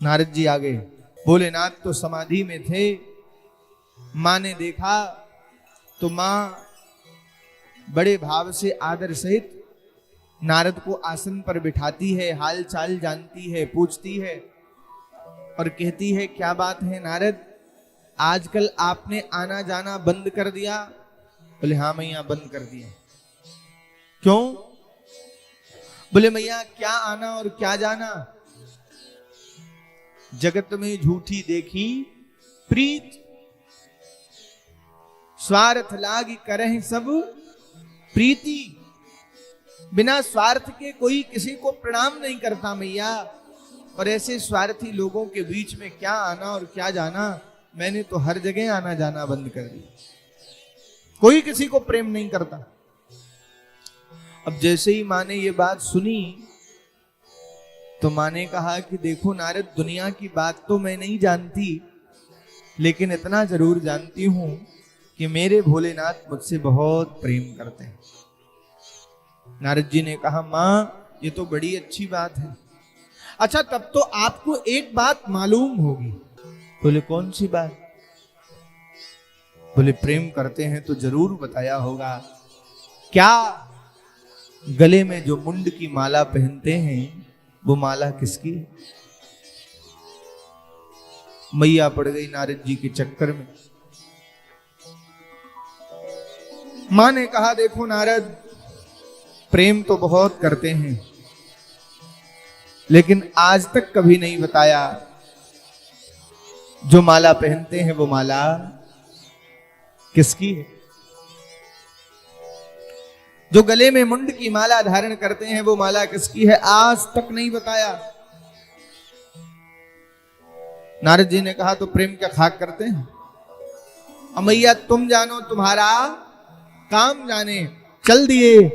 नारद जी आ गए। भोलेनाथ तो समाधि में थे। मां ने देखा तो मां बड़े भाव से आदर सहित नारद को आसन पर बिठाती है, हाल चाल जानती है, पूछती है और कहती है, क्या बात है नारद, आजकल आपने आना जाना बंद कर दिया? बोले हाँ मैया बंद कर दिया। क्यों? बोले मैया क्या आना और क्या जाना, जगत में झूठी देखी प्रीत, स्वार्थ लागी करहि सब प्रीति। बिना स्वार्थ के कोई किसी को प्रणाम नहीं करता मैया, और ऐसे स्वार्थी लोगों के बीच में क्या आना और क्या जाना, मैंने तो हर जगह आना जाना बंद कर दिया, कोई किसी को प्रेम नहीं करता। अब जैसे ही मां ने ये बात सुनी तो मां ने कहा कि देखो नारद, दुनिया की बात तो मैं नहीं जानती, लेकिन इतना जरूर जानती हूं कि मेरे भोलेनाथ मुझसे बहुत प्रेम करते हैं। नारद जी ने कहा मां ये तो बड़ी अच्छी बात है। अच्छा तब तो आपको एक बात मालूम होगी। बोले कौन सी बात? बोले प्रेम करते हैं तो जरूर बताया होगा। क्या? गले में जो मुंड की माला पहनते हैं वो माला किसकी? मैया पड़ गई नारद जी के चक्कर में। मां ने कहा देखो नारद, प्रेम तो बहुत करते हैं, लेकिन आज तक कभी नहीं बताया जो माला पहनते हैं वो माला किसकी है। जो गले में मुंड की माला धारण करते हैं वो माला किसकी है, आज तक नहीं बताया। नारद जी ने कहा तो प्रेम क्या खाक करते हैं? अमैया तुम जानो तुम्हारा काम जाने। चल दिए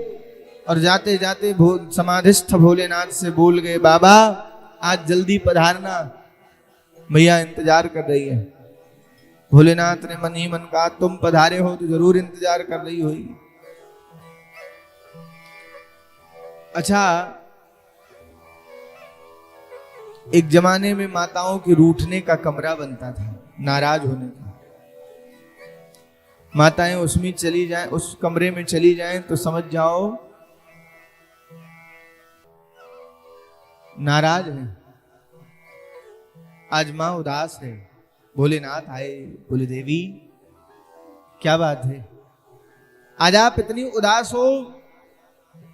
और जाते जाते समाधिस्थ भोलेनाथ से बोल गए, बाबा आज जल्दी पधारना, मैया इंतजार कर रही है। भोलेनाथ ने मन ही मन कहा तुम पधारे हो तो जरूर इंतजार कर रही होगी। अच्छा, एक जमाने में माताओं के रूठने का कमरा बनता था, नाराज होने का। माताएं उसमें चली जाएं, उस कमरे में चली जाएं तो समझ जाओ नाराज है। आज मां उदास है। भोलेनाथ आए, बोले देवी क्या बात है, आज आप इतनी उदास हो?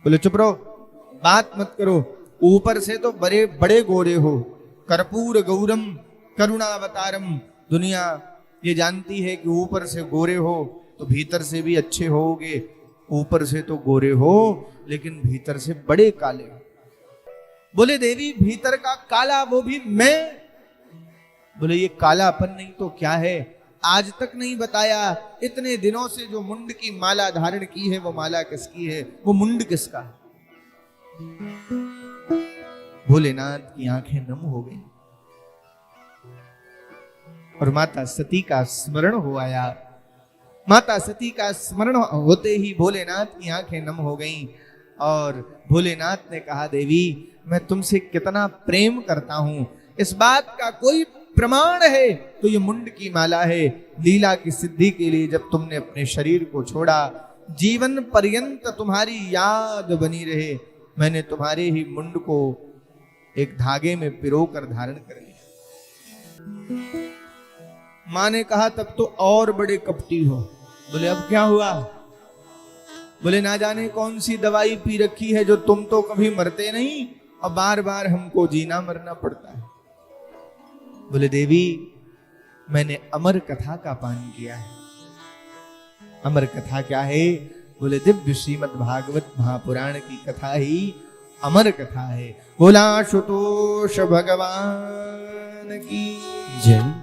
बोले चुप रहो, बात मत करो। ऊपर से तो बड़े बड़े गोरे हो, कर्पूर गौरम करुणावतारम। दुनिया ये जानती है कि ऊपर से गोरे हो तो भीतर से भी अच्छे होगे। ऊपर से तो गोरे हो लेकिन भीतर से बड़े काले हो। बोले देवी भीतर का काला वो भी मैं? बोले ये कालापन नहीं तो क्या है, आज तक नहीं बताया। इतने दिनों से जो मुंड की माला धारण की है वो माला किसकी है, वो मुंड किसका है? भोलेनाथ की आंखें नम हो गई और माता सती का स्मरण हो आया। माता सती का स्मरण होते ही भोलेनाथ की आंखें नम हो गईं और भोलेनाथ ने कहा देवी मैं तुमसे कितना प्रेम करता हूं, इस बात का कोई प्रमाण है तो ये मुंड की माला है। लीला की सिद्धि के लिए जब तुमने अपने शरीर को छोड़ा, जीवन पर्यंत तुम्हारी याद बनी रहे, मैंने तुम्हारे ही मुंड को एक धागे में पिरोकर धारण कर लिया। मां ने कहा तब तो और बड़े कपटी हो। बोले अब क्या हुआ? बोले ना जाने कौन सी दवाई पी रखी है जो तुम तो कभी मरते नहीं और बार बार हमको जीना मरना पड़ता है। बोले देवी मैंने अमर कथा का पान किया है। अमर कथा क्या है? बोले दिव्य श्रीमद् भागवत महापुराण की कथा ही अमर कथा है। बोला आशुतोष भगवान की जय।